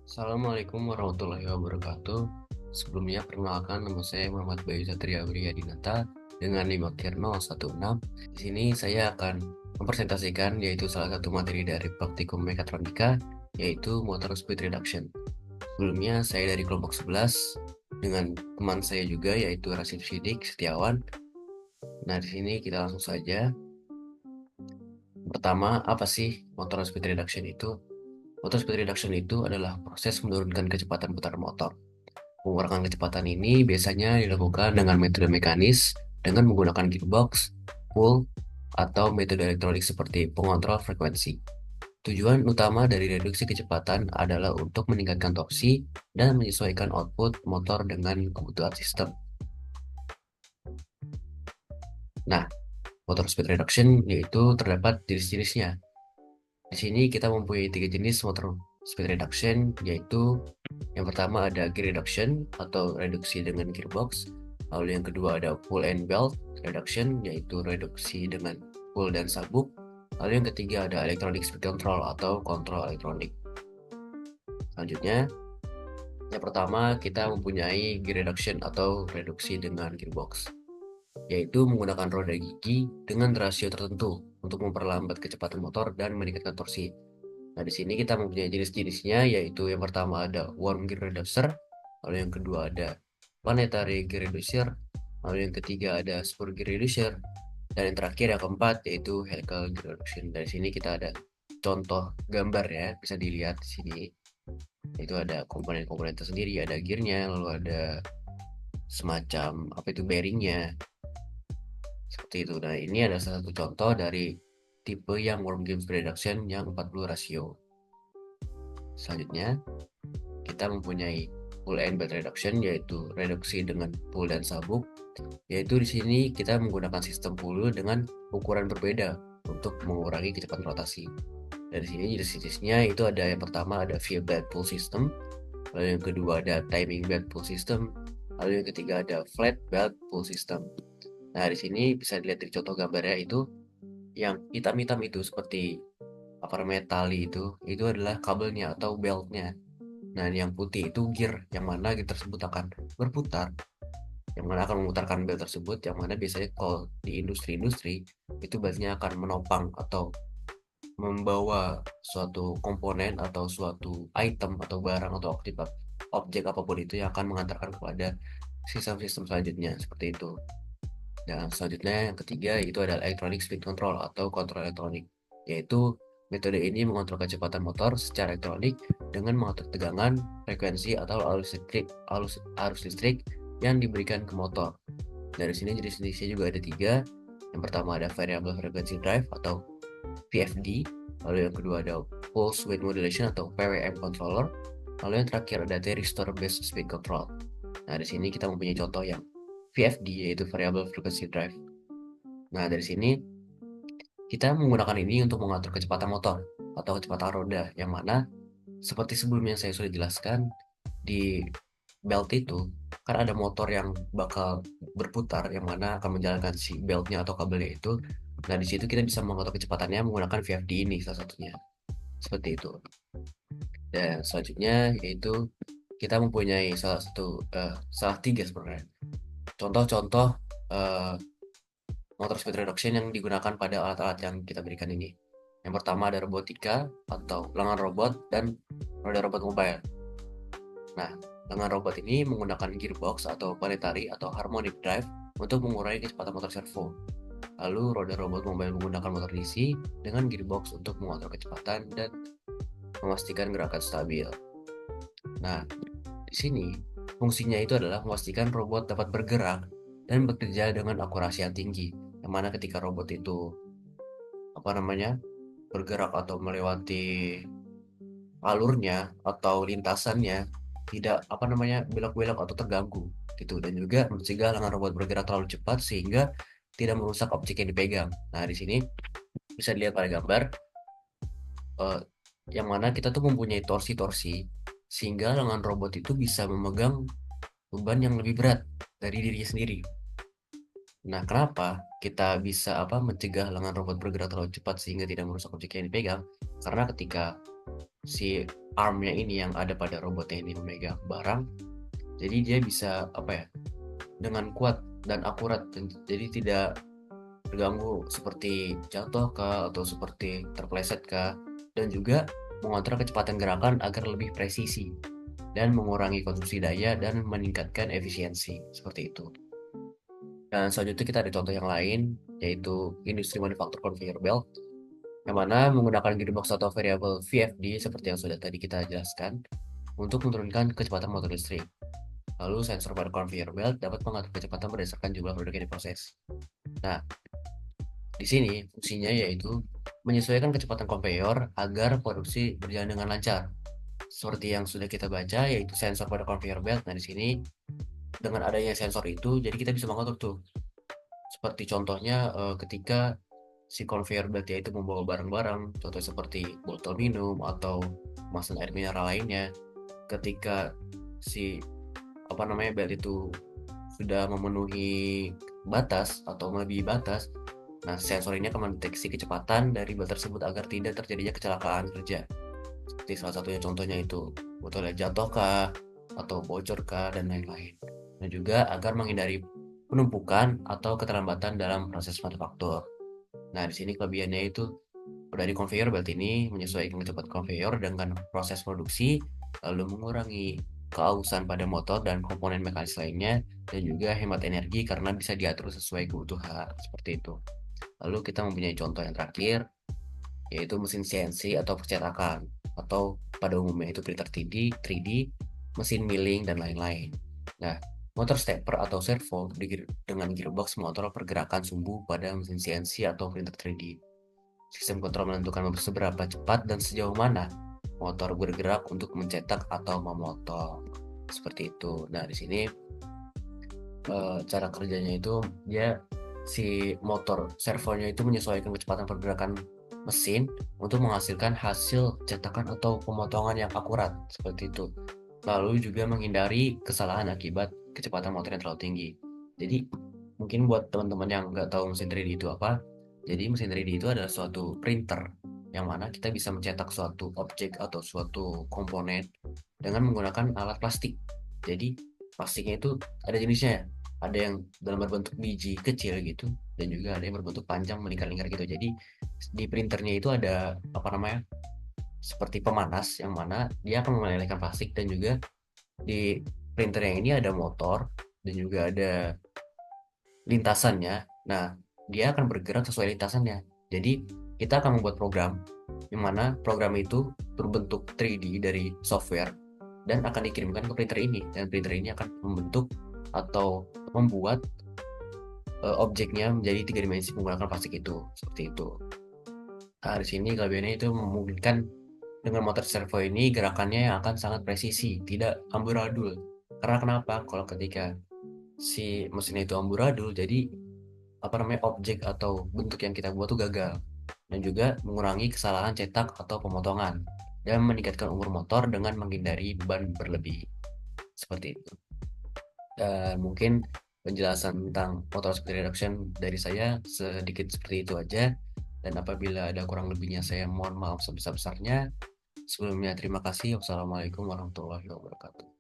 Assalamualaikum warahmatullahi wabarakatuh. Sebelumnya perkenalkan, nama saya Muhammad Bayu Satria Dinata dengan NIM akhir 016. Di sini saya akan mempresentasikan yaitu salah satu materi dari praktikum mekatronika yaitu motor speed reduction. Sebelumnya saya dari kelompok 11 dengan teman saya juga yaitu Rasid Sidik Setiawan. Nah, di sini kita langsung saja. Pertama, apa sih motor speed reduction itu? Motor speed reduction itu adalah proses menurunkan kecepatan putaran motor. Pengurangan kecepatan ini biasanya dilakukan dengan metode mekanis dengan menggunakan gearbox, pull, atau metode elektronik seperti pengontrol frekuensi. Tujuan utama dari reduksi kecepatan adalah untuk meningkatkan torsi dan menyesuaikan output motor dengan kebutuhan sistem. Nah, motor speed reduction yaitu terdapat jenis-jenisnya. Di sini kita mempunyai tiga jenis motor speed reduction, yaitu yang pertama ada gear reduction atau reduksi dengan gearbox. Lalu yang kedua ada pull and belt reduction, yaitu reduksi dengan pull dan sabuk. Lalu yang ketiga ada electronic speed control atau kontrol elektronik. Selanjutnya, yang pertama kita mempunyai gear reduction atau reduksi dengan gearbox, yaitu menggunakan roda gigi dengan rasio tertentu untuk memperlambat kecepatan motor dan meningkatkan torsi. Nah, di sini kita mempunyai jenis-jenisnya, yaitu yang pertama ada worm gear reducer, lalu yang kedua ada planetary gear reducer, lalu yang ketiga ada spur gear reducer, dan yang terakhir yang keempat yaitu helical gear reduction. Dari sini kita ada contoh gambar ya, bisa dilihat di sini. Itu ada komponen-komponen tersendiri, ada gearnya, lalu ada semacam apa itu bearingnya, seperti itu. Nah, ini ada salah satu contoh dari tipe yang worm gear reduction yang 40 rasio. Selanjutnya, kita mempunyai pull and belt reduction, yaitu reduksi dengan pull dan sabuk. Yaitu di sini kita menggunakan sistem pull dengan ukuran berbeda untuk mengurangi kecepatan rotasi. Dari sini jenis-jenisnya itu ada yang pertama ada via belt pull system, lalu yang kedua ada timing belt pull system, lalu yang ketiga ada flat belt pull system. Nah, di sini bisa dilihat dari contoh gambarnya, itu yang hitam-hitam itu seperti apa metali itu adalah kabelnya atau beltnya. Nah, yang putih itu gear, yang mana gear tersebut akan berputar, yang mana akan memutarkan bel tersebut, yang mana biasanya kalau di industri-industri itu biasanya akan menopang atau membawa suatu komponen atau suatu item atau barang atau objek apapun itu yang akan mengantarkan kepada sistem-sistem selanjutnya, seperti itu. Dan selanjutnya yang ketiga itu adalah electronic speed control atau kontrol elektronik, yaitu metode ini mengontrol kecepatan motor secara elektronik dengan mengatur tegangan, frekuensi, atau arus listrik yang diberikan ke motor. Dari sini jenis-jenisnya juga ada tiga. Yang pertama ada variable frequency drive atau VFD, lalu yang kedua ada pulse width modulation atau PWM controller, lalu yang terakhir ada thyristor based speed control. Nah, di sini kita mempunyai contoh yang VFD, yaitu variable frequency drive. Nah, dari sini kita menggunakan ini untuk mengatur kecepatan motor atau kecepatan roda, yang mana seperti sebelumnya saya sudah jelaskan, di belt itu kan ada motor yang bakal berputar, yang mana akan menjalankan si beltnya atau kabelnya itu. Nah, di situ kita bisa mengatur kecepatannya menggunakan VFD ini salah satunya, seperti itu. Dan selanjutnya yaitu kita mempunyai salah tiga sebenarnya contoh-contoh eh, motor speed reduction yang digunakan pada alat-alat yang kita berikan ini. Yang pertama ada robotika atau lengan robot dan roda robot mobile. Nah, lengan robot ini menggunakan gearbox atau planetary atau harmonic drive untuk mengurangi kecepatan motor servo. Lalu roda robot mobile menggunakan motor DC dengan gearbox untuk mengatur kecepatan dan memastikan gerakan stabil. Nah, di sini fungsinya itu adalah memastikan robot dapat bergerak dan bekerja dengan akurasi yang tinggi. Yang mana ketika robot itu bergerak atau melewati alurnya atau lintasannya tidak belok-belok atau terganggu gitu, dan juga mencegah lengan robot bergerak terlalu cepat sehingga tidak merusak objek yang dipegang. Nah, di sini bisa dilihat pada gambar eh, yang mana kita tuh mempunyai torsi-torsi sehingga lengan robot itu bisa memegang beban yang lebih berat dari dirinya sendiri. Nah, kenapa kita bisa mencegah lengan robot bergerak terlalu cepat sehingga tidak merusak objek yang dipegang? Karena ketika si armnya ini yang ada pada robotnya ini memegang barang, jadi dia bisa apa ya, dengan kuat dan akurat, jadi tidak terganggu seperti jatuh kah atau seperti terpeleset kah, dan juga mengontrol kecepatan gerakan agar lebih presisi dan mengurangi konsumsi daya dan meningkatkan efisiensi seperti itu. Dan selanjutnya kita ada contoh yang lain, yaitu industri manufaktur conveyor belt, yang mana menggunakan gearbox atau variable VFD seperti yang sudah tadi kita jelaskan untuk menurunkan kecepatan motor listrik. Lalu sensor pada conveyor belt dapat mengatur kecepatan berdasarkan jumlah produk yang diproses. Nah, di sini fungsinya yaitu menyesuaikan kecepatan conveyor agar produksi berjalan dengan lancar. Seperti yang sudah kita baca, yaitu sensor pada conveyor belt. Nah, di sini dengan adanya sensor itu, jadi kita bisa mengatur tuh. Seperti contohnya ketika si conveyor belt itu membawa barang-barang, contoh seperti botol minum atau kemasan air mineral lainnya. Ketika si belt itu sudah memenuhi batas atau melebihi batas, nah sensor ini akan mendeteksi kecepatan dari belt tersebut agar tidak terjadinya kecelakaan kerja. Seperti salah satunya contohnya itu botolnya jatuh kah atau bocor kah dan lain-lain. Dan juga agar menghindari penumpukan atau keterlambatan dalam proses manufaktur. Nah, di sini kelebihannya itu dari conveyor belt ini menyesuaikan kecepatan conveyor dengan proses produksi, lalu mengurangi keausan pada motor dan komponen mekanis lainnya, dan juga hemat energi karena bisa diatur sesuai kebutuhan, seperti itu. Lalu kita mempunyai contoh yang terakhir, yaitu mesin CNC atau percetakan, atau pada umumnya itu printer 3D, mesin milling, dan lain-lain. Nah, motor stepper atau servo dengan gearbox mengontrol pergerakan sumbu pada mesin CNC atau printer 3D. Sistem kontrol menentukan seberapa cepat dan sejauh mana motor bergerak untuk mencetak atau memotong. Seperti itu. Nah, di sini cara kerjanya itu dia si motor servonya itu menyesuaikan kecepatan pergerakan mesin untuk menghasilkan hasil cetakan atau pemotongan yang akurat seperti itu. Lalu juga menghindari kesalahan akibat kecepatan motor yang terlalu tinggi. Jadi mungkin buat teman-teman yang nggak tahu mesin 3D itu apa, jadi mesin 3D itu adalah suatu printer yang mana kita bisa mencetak suatu objek atau suatu komponen dengan menggunakan alat plastik. Jadi plastiknya itu ada jenisnya, ada yang dalam berbentuk biji kecil gitu, dan juga ada yang berbentuk panjang melingkar-lingkar gitu. Jadi di printernya itu ada seperti pemanas yang mana dia akan melelehkan plastik, dan juga di printernya ini ada motor dan juga ada lintasannya. Nah, dia akan bergerak sesuai lintasannya. Jadi kita akan membuat program yang mana program itu berbentuk 3D dari software dan akan dikirimkan ke printer ini, dan printer ini akan membentuk atau membuat objeknya menjadi 3 dimensi menggunakan plastik itu, seperti itu. Nah, di sini kelebihannya itu memungkinkan dengan motor servo ini gerakannya yang akan sangat presisi, tidak amburadul. Karena kenapa? Kalau ketika si mesin itu amburadul, jadi objek atau bentuk yang kita buat tuh gagal, dan juga mengurangi kesalahan cetak atau pemotongan, dan meningkatkan umur motor dengan menghindari beban berlebih, seperti itu. Dan mungkin penjelasan tentang motor speed reduction dari saya sedikit seperti itu aja, dan apabila ada kurang lebihnya saya mohon maaf sebesar-besarnya. Sebelumnya terima kasih. Wassalamualaikum warahmatullahi wabarakatuh.